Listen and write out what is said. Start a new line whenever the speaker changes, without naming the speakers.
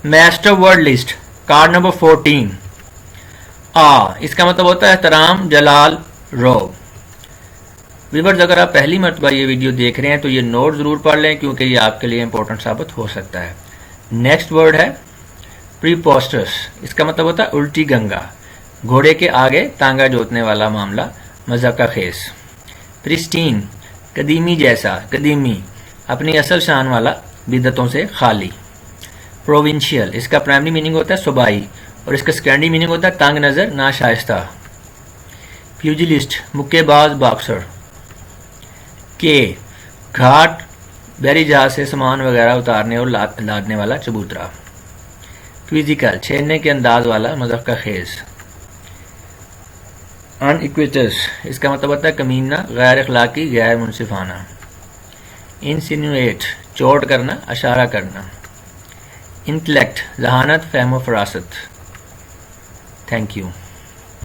Master word list card number 14 इसका मतलब होता है एहतराम जलाल रोब। व्यूअर्स, अगर आप पहली मरतबा ये वीडियो देख रहे हैं तो ये नोट ज़रूर पढ़ लें क्योंकि ये आपके लिए इंपॉर्टेंट साबित हो सकता है। नेक्स्ट वर्ड है प्रीपोस्टस, इसका मतलब होता है उल्टी गंगा, घोड़े के आगे टांगा जोतने वाला मामला, मज़ाक़ खेस। प्रिस्टीन, कदीमी जैसा, कदीमी, अपनी असल शान वाला, बिदतों से खाली। प्रोविंशियल, इसका प्राइमरी मीनिंग होता है सूबाई और इसका सेकेंडरी मीनिंग होता है तंग नज़र, नाशाइस्ता। प्यूजिलिस्ट, मुक्केबाज, बॉक्सर। के, घाट बहरी जहाज से सामान वगैरह उतारने और लादने वाला चबूतरा। क्विजिकल, छेड़ने के अंदाज वाला, मज़ाक़ खेज। अनइक्विटस, इसका मतलब होता है कमीना, गैर अखलाकी, गैर मुनसिफाना। इंसिनुएट, चोट करना, इशारा करना। इंटेलेक्ट, जहानत, फहम व फरासत। Thank you.